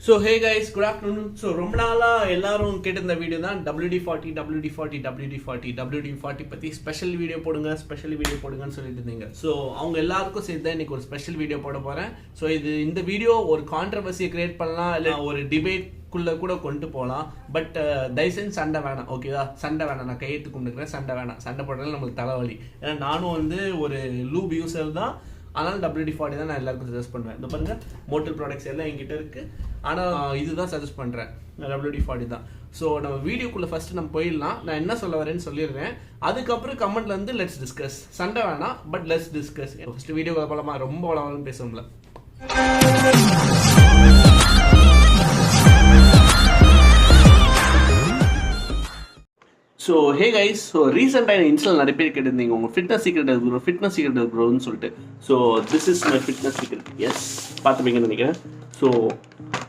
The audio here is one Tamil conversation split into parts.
So hey guys, good afternoon. So ரொம்ப நாளா எல்லாரும் கேட்டிருந்த வீடியோ தான் WD-40 WD-40 WD-40 WD-40 பத்தி ஸ்பெஷல் வீடியோ போடுங்கன்னு சொல்லிட்டு இருந்தீங்க. ஸோ அவங்க எல்லாருக்கும் சேர்த்து தான் இன்னைக்கு ஒரு ஸ்பெஷல் வீடியோ போட போறேன். ஸோ இந்த வீடியோ ஒரு கான்ட்ரவர்சியை கிரியேட் பண்ணலாம், இல்லை ஒரு டிபேட்குள்ள கூட கொண்டு போகலாம். பட் தயவுசெஞ்சு சண்டை வேணாம், ஓகேவா? சண்டை வேணாம், நான் கையெழுத்து கொண்டுக்கிறேன். சண்டை வேணாம், சண்டை போடுறதுல நம்மளுக்கு தலைவலி. ஏன்னா நானும் ஒரு லூப் யூசர் தான், ஆனால் WD-40 தான் நான் எல்லாருக்கும் சஜஸ்ட் பண்ணுவேன். இந்த பாருங்க, மோட்டல் ப்ராடக்ட்ஸ் எல்லாம் என்கிட்ட இருக்கு, ஆனால் இதுதான் சஜஸ்ட் பண்ணுறேன், WD-40 தான். ஸோ நம்ம வீடியோக்குள்ளே ஃபர்ஸ்ட் நம்ம போயிடலாம். நான் என்ன சொல்ல வரேன்னு சொல்லிடுறேன், அதுக்கப்புறம் கமெண்ட்ல இருந்து லெட்ஸ் டிஸ்கஸ். சண்டை வேணாம், but let's discuss. First video போகலாமா? ரொம்ப வளவலன்னு பேசணும்ல. ஸோ ஹே கைஸ், ஸோ ரீசெண்டாக இன்ஸ்டால் நிறைய பேர் கேட்டிருந்தீங்க உங்கள் ஃபிட்னஸ் சீக்ரெட் இருக்குன்னு சொல்லிட்டு. So this is my fitness secret. Yes, பார்த்துப்பீங்கன்னு நினைக்கிறேன். So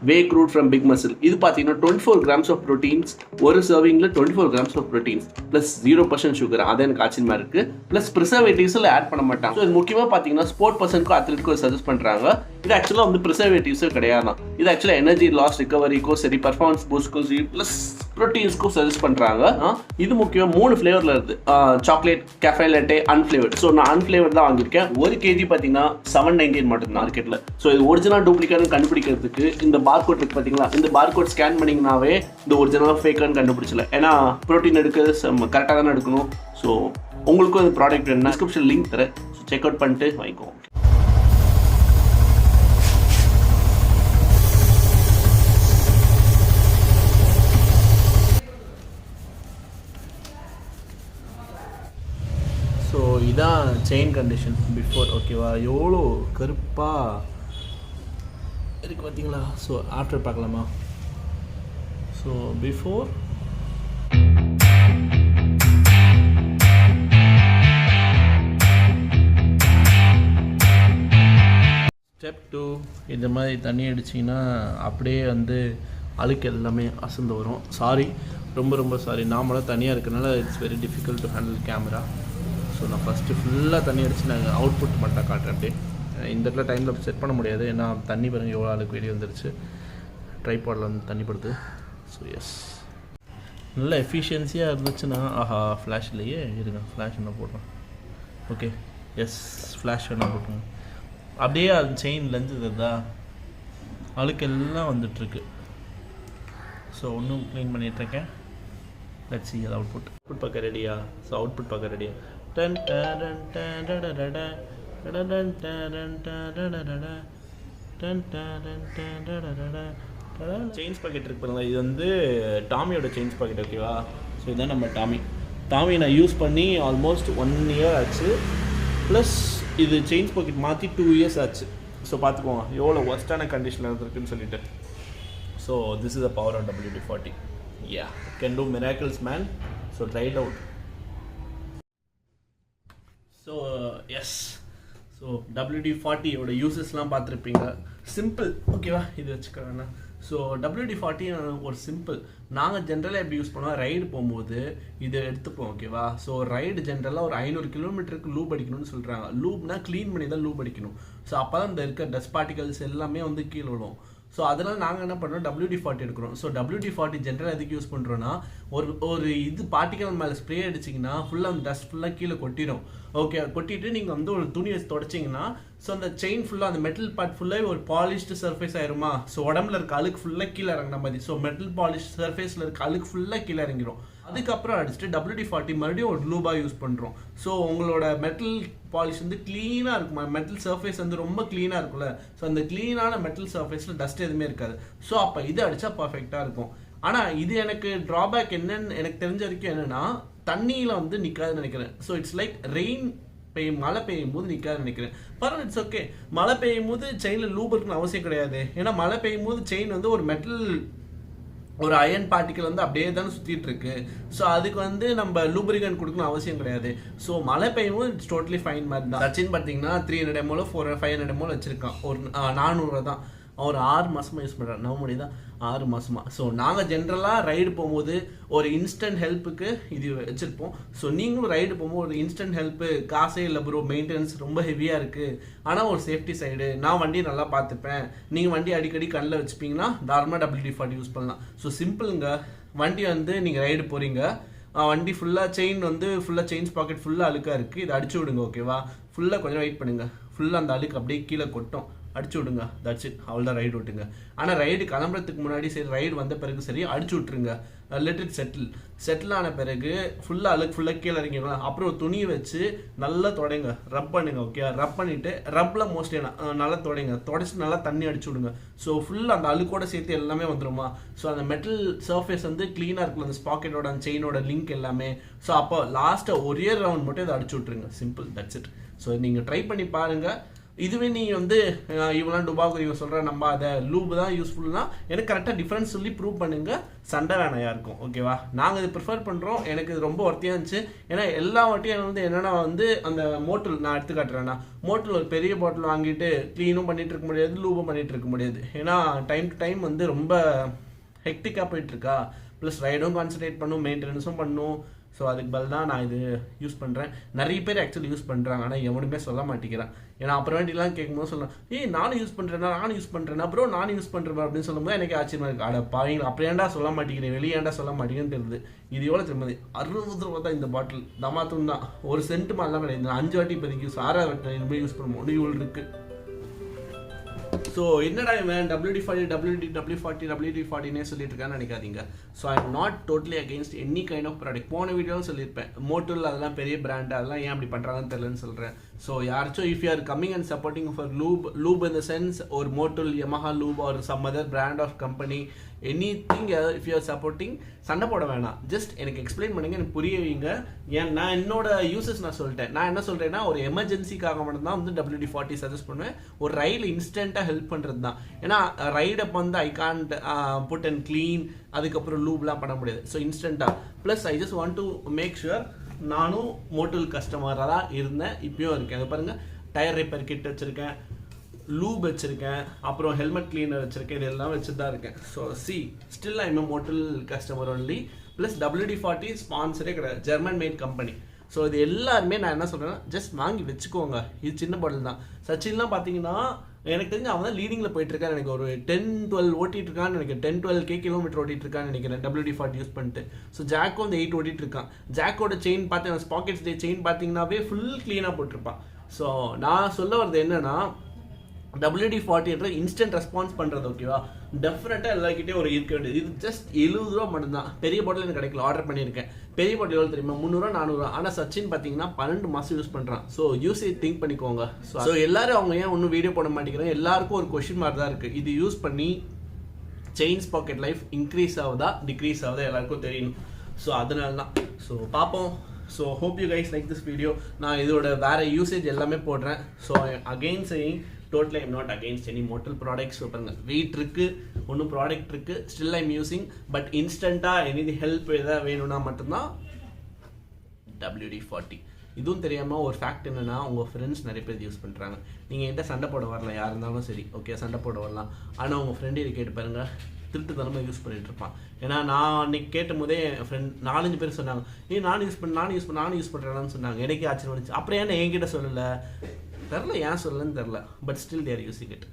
whey crude from Big Muscle. இது பார்த்தீங்கன்னா 24 grams ஆஃப் ப்ரோட்டீன்ஸ், ஒரு சர்விங்கில் 24 grams of proteins plus 0% sugar. அது எனக்கு ஆச்சரியமா இருக்குது. ப்ளஸ் ப்ரிசர்வேட்டிவ்ஸில் ஆட் பண்ண மாட்டாங்க. ஸோ இது முக்கியமாக பார்த்தீங்கன்னா ஸ்போர்ட் பர்சனுக்கும் அத்லெட்டுக்கும் சஜஸ்ட் பண்ணுறாங்க. இது ஆக்சுவலாக ப்ரிசர்வேட்டிவ்ஸே கிடையாது. இது ஆக்சுவலாக எனர்ஜி லாஸ் ரிகவரிக்கும் சரி, பர்ஃபார்மன்ஸ் பூஸ்ட்க்கும் சரி, ப்ளஸ் ப்ரோட்டீன்ஸ்க்கும் சஜஸ்ட் பண்ணுறாங்க. இது முக்கியமாக 3 ஃப்ளேவரில் இருக்குது: சாக்லேட், கேஃபே லாட்டே, அன்ஃப்ளேவர்ட். ஸோ நான் அன்ஃப்ளேவர்ட் தான் வாங்கியிருக்கேன். 1 kg பார்த்தீங்கன்னா 799 மட்டும் மார்க்கெட்டில். ஸோ இது ஒரிஜினல் டூப்ளிகேட்னு கண்டுபிடிக்கிறதுக்கு இந்த பார்கோட் இருக்கு பார்த்தீங்களா, இந்த பார்கோட் ஸ்கேன் பண்ணிங்கனாவே இந்த ஒரிஜினல் ஃபேக்கான்னு கண்டுபிடிச்சல. ஏன்னா ப்ரோட்டீன் எடுக்கிறது கரெக்டாக தானே எடுக்கணும். ஸோ உங்களுக்கும் இந்த ப்ராடக்ட் வேணும்னா டிஸ்கிரிப்ஷன் லிங்க் தரேன், ஸோ செக் அவுட் பண்ணிட்டு வாங்கிக்கோங்க. ஸோ இதான் செயின் கண்டிஷன் பிஃபோர், ஓகேவா? எவ்வளோ கருப்பாக இருக்கு பார்த்தீங்களா? ஸோ ஆஃப்டர் பார்க்கலாமா? ஸோ பிஃபோர், ஸ்டெப் 2, இந்த மாதிரி தண்ணி அடிச்சிங்கன்னா அப்படியே அழுக்கு எல்லாமே அசந்து வரும். சாரி, ரொம்ப சாரி. நார்மலாக தனியாக இருக்கிறனால it's very difficult to handle camera. So நான் ஃபஸ்ட்டு ஃபுல்லாக தண்ணி அடித்து நான் அவுட்புட் மட்டும் காட்டுறேன். அப்படியே இந்த இடத்துல டைமில் செட் பண்ண முடியாது, ஏன்னா தண்ணி பாருங்கள் எவ்வளோ அளவுக்கு வெளியே வந்துருச்சு. ட்ரைபாடில் தண்ணி படுது. ஸோ எஸ், நல்ல எஃபிஷியன்சியாக இருந்துச்சுன்னா, ஆஹா ஃப்ளாஷ் இல்லையே, இருங்க ஃப்ளாஷ் என்ன போடுறேன். ஓகே, எஸ், ஃப்ளாஷ் என்ன போட்டுருங்க. அப்படியே அது செயின்லேருந்து இதுதா அழுக்கெல்லாம் வந்துட்டுருக்கு. ஸோ ஒன்றும் க்ளீன் பண்ணிகிட்ருக்கேன். லெட்ஸ் see அது அவுட்புட் பார்க்க ரெடியா? ஸோ அவுட்புட் பார்க்க ரெடியா? செயின்ஸ் பாக்கெட் இருக்கு பாருங்களா, இது டாமியோட செயின்ஸ் பாக்கெட், ஓகேவா? ஸோ இதுதான் நம்ம டாமி நான் யூஸ் பண்ணி ஆல்மோஸ்ட் 1 year ஆச்சு. ப்ளஸ் இது செயின்ஸ் பாக்கெட் மாற்றி 2 years ஆச்சு. ஸோ பார்த்துக்கோங்க எவ்வளோ ஒர்ஸ்டான கண்டிஷனில் இருந்திருக்குன்னு சொல்லிட்டு. So this is the power of WD-40. Yeah, can do miracles, man. So try it out. So yes, so WD-40 ஓட யூசஸ்லாம் பார்த்துருப்பீங்க. சிம்பிள், ஓகேவா? இது வச்சுக்கிறேன்னா, ஸோ WD-40 ஒரு சிம்பிள். நாங்கள் ஜென்ரலாக எப்படி யூஸ் பண்ணுவோம், ரைடு போகும்போது இதை எடுத்துப்போம், ஓகேவா? ஸோ ரைடு ஜென்ரலாக ஒரு 500 kilometerக்கு லூப் அடிக்கணும்னு சொல்கிறாங்க. லூப்னா க்ளீன் பண்ணி தான் லூப் அடிக்கணும். ஸோ அப்போ தான் இந்த இருக்க டஸ்ட் பார்ட்டிகல்ஸ் எல்லாமே கீழே விடும். ஸோ அதனால் நாங்கள் என்ன பண்ணுறோம், WD-40 எடுக்கிறோம். ஸோ WD-40 ஜென்ரலாக எதுக்கு யூஸ் பண்ணுறோன்னா, ஒரு பார்ட்டிகல் மேலே ஸ்ப்ரே அடிச்சிங்கன்னா ஃபுல்லாக அந்த டஸ்ட் ஃபுல்லாக கீழே கொட்டிடும். ஓகே, கொட்டிட்டு நீங்கள் ஒரு துணி வச்சு தொடச்சிங்கன்னா, ஸோ அந்த செயின் ஃபுல்லாக, அந்த மெட்டல் பார்ட் ஃபுல்லாக ஒரு பாலிஷ்டு சர்ஃபேஸ் ஆயிருமா? ஸோ உடம்புல இருக்க அழுக்கு ஃபுல்லாக கீழே இறங்கின மாதிரி. ஸோ மெட்டல் பாலிஷ் சர்ஃபேஸில் இருக்க அழுக்கு ஃபுல்லாக கீழே இறங்கிடும். அதுக்கப்புறம் அடிச்சுட்டு WD-40 மறுபடியும் ஒரு லூபாக யூஸ் பண்ணுறோம். ஸோ உங்களோட மெட்டல் பாலிஷ் க்ளீனாக இருக்குமா? மெட்டல் சர்ஃபேஸ் ரொம்ப க்ளீனாக இருக்கும்ல. ஸோ அந்த க்ளீனான மெட்டல் சர்ஃபேஸில் டஸ்ட் எதுவுமே இருக்காது. ஸோ அப்போ இது அடித்தா பர்ஃபெக்டாக இருக்கும். ஆனால் இது எனக்கு ட்ராபேக் என்னன்னு எனக்கு தெரிஞ்ச வரைக்கும் என்னென்னா, தண்ணியில் நிற்காதுன்னு நினைக்கிறேன். ஸோ இட்ஸ் லைக் மழை பெய்யும் போது நிற்காதுன்னு நினைக்கிறேன். பரவாயில்ல, இட்ஸ் ஓகே. மழை பெய்யும் போது செயினில் லூப் இருக்குன்னு அவசியம் கிடையாது. ஏன்னா மழை பெய்யும் போது செயின் ஒரு மெட்டல், ஒரு அயன் பார்ட்டிக்கல் அப்படியே தானே சுற்றிட்டு இருக்கு. ஸோ அதுக்கு நம்ம லூப்ரிகன்ட் கொடுக்கணும் அவசியம் கிடையாது. ஸோ மழை பெய்யும் போது இட்ஸ் டோட்டலி ஃபைன் மாதிரி தான். சச்சின் பார்த்தீங்கன்னா 300 ml 500 ml வச்சிருக்கான். ஒரு 400 தான். அவர் 6 மாதமாக யூஸ் பண்ணுறாரு. நம்ப முடியுதா? 6 மாதமாக. ஸோ நாங்கள் ஜென்ரலாக ரைடு போகும்போது ஒரு இன்ஸ்டன்ட் ஹெல்ப்புக்கு இது வச்சுருப்போம். ஸோ நீங்களும் ரைடு போகும்போது ஒரு இன்ஸ்டன்ட் ஹெல்ப்பு காசே இல்லை ப்ரோ, மெயின்டெனன்ஸ் ரொம்ப ஹெவியாக இருக்குது, ஆனால் ஒரு சேஃப்டி சைடு நான் வண்டி நல்லா பார்த்துப்பேன், நீங்கள் வண்டி அடிக்கடி கண்ணில் வச்சுப்பீங்கன்னா தாராளமாக WD-40 யூஸ் பண்ணலாம். ஸோ சிம்பிளுங்க. வண்டி வந்து நீங்கள் ரைடு போகிறீங்க, வண்டி ஃபுல்லாக செயின் வந்து ஃபுல்லாக செயின்ஸ் பாக்கெட் ஃபுல்லாக அழுக்காக இருக்குது, இதை அடிச்சு விடுங்க. ஓகேவா? ஃபுல்லாக கொஞ்சம் வெயிட் பண்ணுங்கள், ஃபுல்லாக அந்த அழுக்கு அப்படியே கீழே கொட்டும், அடிச்சு விடுங்க. That's it. அவ்வளோதான் ரைடு விட்டுங்க. ஆனால் ரைடு கிளம்புறதுக்கு முன்னாடி சரி, ரைடு வந்த பிறகு சரி அடிச்சு விட்ருங்க. லெட் இட் செட்டில் ஆன பிறகு ஃபுல்லாக அழுக்கு ஃபுல்லாக கீழே இறங்கிக்கலாம். அப்புறம் துணியை வச்சு நல்லா தொடங்க, ரப் பண்ணுங்க. ஓகே, ரப் பண்ணிவிட்டு ரப்பில் மோஸ்ட்லி நல்லா தொடச்சி நல்லா தண்ணி அடிச்சு விடுங்க. ஸோ ஃபுல்லாக அந்த அழுக்கோட சேர்த்து எல்லாமே வந்துடுமா. ஸோ அந்த மெட்டல் சர்ஃபேஸ் வந்து க்ளீனாக இருக்கும், அந்த ஸ்பாக்கெட்டோட அந்த செயினோட லிங்க் எல்லாமே. ஸோ அப்போ லாஸ்ட்டாக ஒரே ரவுண்ட் மட்டும் இதை அடிச்சு விட்ருங்க. Simple, that's it. ஸோ நீங்கள் ட்ரை பண்ணி பாருங்கள். இதுவே நீங்கள் வந்து இவெல்லாம் டுபாக்கு இவங்க சொல்கிற நம்ம அதை லூப் தான் யூஸ்ஃபுல்னா எனக்கு கரெக்டாக டிஃப்ரென்ஸ் சொல்லி ப்ரூவ் பண்ணுங்கள். சண்டை வேணையாக இருக்கும். ஓகேவா? நாங்கள் இது ப்ரிஃபர் பண்ணுறோம். எனக்கு இது ரொம்ப ஒர்த்தியாக இருந்துச்சு. ஏன்னா எல்லா வாட்டியும் வந்து என்னென்னா வந்து அந்த மோட்டல் நான் எடுத்து காட்டுறேன்னா, மோட்டல் ஒரு பெரிய பாட்டில் வாங்கிட்டு க்ளீனும் பண்ணிகிட்டு இருக்க முடியாது, லூபும் பண்ணிகிட்டு இருக்க முடியாது. ஏன்னா டைம் டு டைம் வந்து ரொம்ப ஹெக்டிக்காக போயிட்டுருக்கா. ப்ளஸ் ரைடும் கான்சன்ட்ரேட் பண்ணும், மெயின்டெனன்ஸும் பண்ணும். ஸோ அதுக்கு பதில் தான் நான் இது யூஸ் பண்ணுறேன். நிறைய பேர் ஆக்சுவலி யூஸ் பண்ணுறாங்க, ஆனால் எவனுமே சொல்ல மாட்டேங்கிறான். ஏன்னா அப்புறமேட்டிலாம் கேட்கும்போது சொல்லலாம், நானும் யூஸ் பண்ணுறேன்னா அப்புறம் நானும் யூஸ் பண்ணுறேன் அப்படின்னு சொல்லும்போது எனக்கு ஆச்சரியமாக இருக்குது. அட பாவீங்க, அப்படியாண்டா சொல்ல மாட்டேங்கிறேன், வெளியேண்டா சொல்ல மாட்டேங்குன்னு தெரியுது. இது எவ்வளோ திரும்ப 60 ரூபா தான் இந்த பாட்டில். தமாத்தும் தான், ஒரு சென்ட் மாதிரிலாம் கிடையாது. 5 வாட்டி இப்போதைக்கு யூஸ், 6வது வாட்டி இனிமேல் யூஸ் பண்ண முடிவு இருக்குது. ஸோ என்னடா இவன் WD-40 சொல்லிட்டு இருக்கான்னு நினைக்காதீங்க. So I am not totally against any kind of product. போன வீடியோவும் சொல்லியிருப்பேன், மோட்டோவில் அதெல்லாம் பெரிய பிராண்டு, அதெல்லாம் ஏன் அப்படி பண்ணுறாங்கன்னு தெரியலன்னு சொல்கிறேன். ஸோ யாராச்சும் if you are coming and supporting for lube in the sense ஒரு Motul, Yamaha lube or some other brand of company, anything if you are supporting, சண்டை போட வேணாம். ஜஸ்ட் எனக்கு எக்ஸ்பிளைன் பண்ணுங்க, எனக்கு புரிய வைங்க. ஏன் நான் என்னோட யூசஸ் நான் சொல்லிட்டேன். நான் என்ன சொல்கிறேன்னா, ஒரு எமர்ஜென்சிக்காக மட்டும்தான் வந்து WD-40 சஜஸ்ட் பண்ணுவேன். ஒரு ரைடில் இன்ஸ்டண்ட்டாக ஹெல்ப் பண்ணுறது தான். ஏன்னா ரைடப் வந்து I can't put and clean, அதுக்கப்புறம் லூப்லாம் பண்ண முடியாது. ஸோ இன்ஸ்டண்ட்டாக. Plus I just want to make sure, நானும் மோட்டல் கஸ்டமராக தான் இருந்தேன், இப்பயும் இருக்கேன். அது பாருங்கள், டயர் ரிப்பேர் கிட் வச்சுருக்கேன், லூப் வச்சுருக்கேன், அப்புறம் ஹெல்மெட் கிளீனர் வச்சுருக்கேன், இதெல்லாம் வச்சு தான் இருக்கேன். So still I am a Motul customer only. Plus WD-40 ஸ்பான்சரே கிடையாது, ஜெர்மன் மேட் கம்பெனி. ஸோ இது எல்லாருமே நான் என்ன சொல்கிறேன்னா, ஜஸ்ட் வாங்கி வச்சுக்கோங்க. இது சின்ன பாட்டில் தான். சச்சின்லாம் பார்த்தீங்கன்னா எனக்கு தெரிஞ்சு அவன் தான் லீடிங்கில் போயிட்டுருக்கான்னு எனக்கு, ஒரு 10-12 ஓட்டிகிட்டு இருக்கான்னு நினைக்கிறேன், 10-12 கிலோமீட்டர் ஓட்டிகிட்டு இருக்கான்னு நினைக்கிறேன் WD-40 யூஸ் பண்ணிட்டு. ஸோ ஜாக்கோ வந்து 8 ஓட்டிகிட்டு இருக்கான். ஜாக்கோட செயின் பார்த்தீங்கன்னா, ஸ்பாக்கெட்ஸ் செயின் பார்த்தீங்கன்னாவே ஃபுல் க்ளீனாக போட்டிருப்பான். ஸோ நான் சொல்ல வரது என்னன்னா, WD-40 இன்ஸ்டன்ட் ரெஸ்பான்ஸ் பண்ணுறது. ஓகேவா? டெஃபினட்டாக எல்லாருக்கிட்டே ஒரு இருக்க வேண்டியது. இது ஜஸ்ட் 70 ரூபா மட்டும்தான். பெரிய பாட்டில் எனக்கு கிடைக்கல, ஆர்டர் பண்ணியிருக்கேன். பெரிய பாட்டில் எவ்வளோ தெரியுமா? 300 400. ஆனால் சச்சின் பார்த்தீங்கன்னா 12 மாதம் யூஸ் பண்ணுறான். ஸோ யூஸேஜ் திங்க் பண்ணிக்கோங்க. ஸோ எல்லாரும் அவங்க ஏன் ஒன்றும் வீடியோ போட மாட்டேங்கிறாங்க, எல்லாருக்கும் ஒரு கொஷின் மாதிரி தான் இருக்குது. இது யூஸ் பண்ணி செயின்ஸ் பாக்கெட் லைஃப் இன்க்ரீஸ் ஆகுதா டிக்ரீஸ் ஆகுதா எல்லாருக்கும் தெரியணும். ஸோ அதனால தான். ஸோ பார்ப்போம். So hope you guys like this video. நான் இதோட வேறு யூசேஜ் எல்லாமே போடுறேன். So again saying, totally I'm not against any mortal products. So weight இருக்கு, ஒன்றும் ப்ராடக்ட் இருக்கு, still I'm using, but இன்ஸ்டண்ட்டாக எனி ஹெல்ப் எதாவது வேணும்னா மட்டும்தான் WD-40. இதுவும் தெரியாமல் ஒரு ஃபேக்ட் என்னென்னா, உங்கள் ஃப்ரெண்ட்ஸ் நிறைய பேர் யூஸ் பண்ணுறாங்க. நீங்கள் என்கிட்ட சண்டை போட வரலாம், யார் இருந்தாலும் சரி, ஓகே சண்டை போட வரலாம். ஆனால் உங்கள் ஃப்ரெண்டு இதை கேட்டு பாருங்கள், திருட்டுத்தனமாக யூஸ் பண்ணிட்டு இருப்பான். ஏன்னா நான் அன்றைக்கி கேட்டும் போதே என் ஃப்ரெண்ட் 4-5 பேர் சொன்னாங்க, நானும் யூஸ் பண்ணுறேன்னு சொன்னாங்க. எனக்கே ஆச்சரியம் வந்துச்சு. அப்புறம் ஏன்னா என்கிட்ட சொல்லலை தெரில, ஏன் சொல்லலன்னு தெரில, but still there using it.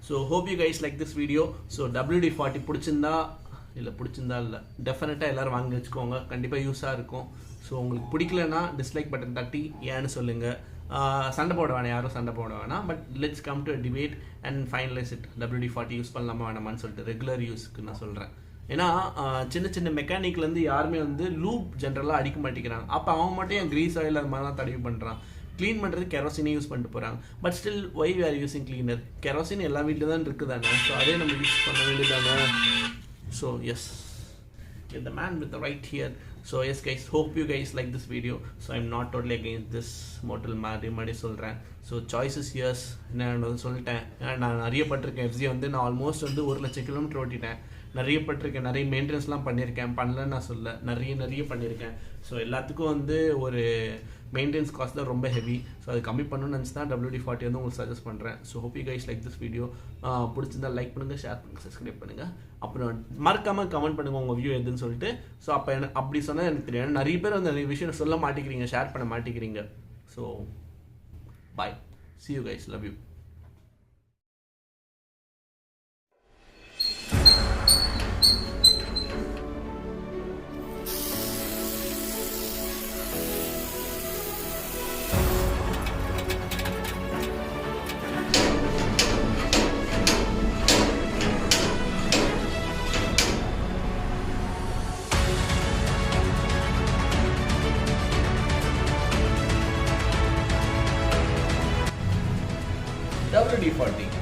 So hope you guys like this video. So WD-40 பிடிச்சிருந்தா இல்லை டெஃபினட்டாக எல்லோரும் வாங்கி வச்சுக்கோங்க, கண்டிப்பாக யூஸாக இருக்கும். ஸோ உங்களுக்கு பிடிக்கலன்னா டிஸ்லைக் பட்டன் தட்டி ஏன்னு சொல்லுங்கள். சண்டை போட வேணாம், யாரும் சண்டை போட வேணாம். But let's come to debate and finalise it. WD-40 use பண்ணலாமா வேணாமான்னு சொல்லிட்டு ரெகுலர் யூஸ்க்கு நான் சொல்கிறேன். ஏன்னா சின்ன மெக்கானிக்லேருந்து யாருமே வந்து லூப் ஜென்ரலாக அடிக்க மாட்டேங்கிறாங்க. அப்போ அவன் மட்டும் என் க்ரீஸ் ஆயில் அது மாதிரிலாம் தடவி பண்ணுறான். க்ளீன் பண்ணுறது கெரோசினே யூஸ் பண்ணிட்டு போகிறாங்க. But still why we are using cleaner? Kerosene எல்லா வீட்டில் தான் இருக்குது தானே. ஸோ அதே நம்ம யூஸ் பண்ண வேண்டியதானே. So yes, the man with the right here. So yes guys, hope you guys like this video. So I'm not totally against this model மாதிரி சொல்கிறேன். ஸோ சாய்ஸஸ் இயர்ஸ் நான் சொல்லிட்டேன். நான் நிறைய பட்டிருக்கேன். FZ வந்து நான் ஆல்மோஸ்ட் வந்து 1 லட்சம் கிலோமீட்டர் ஓட்டிட்டேன். நிறைய பட்டிருக்கேன், நிறைய மெயின்டெனன்ஸ்லாம் பண்ணியிருக்கேன், பண்ணலன்னு நான் சொல்ல, நிறைய பண்ணியிருக்கேன். ஸோ எல்லாத்துக்கும் வந்து ஒரு மெயின்டெனன்ஸ் காஸ்ட் தான் ரொம்ப ஹெவி. ஸோ அது கம்மி பண்ணணும்னு நினச்சி தான் WD-40 வந்து உங்களுக்கு சஜஸ்ட் பண்ணுறேன். So hope you guys like this video. பிடிச்சிருந்தா லைக் பண்ணுங்கள், ஷேர் பண்ணுங்கள், சப்ஸ்கிரைப் பண்ணுங்கள். அப்புறம் மறக்காமல் கமெண்ட் பண்ணுங்கள் உங்கள் வியூ எதுன்னு சொல்லிட்டு. ஸோ அப்போ அப்படி சொன்னால் எனக்கு தெரியும். நிறைய பேர் வந்து நிறைய விஷயம் சொல்ல மாட்டேங்கிறீங்க, ஷேர் பண்ண மாட்டேங்கிறீங்க. So bye, see you guys, love you. WD-40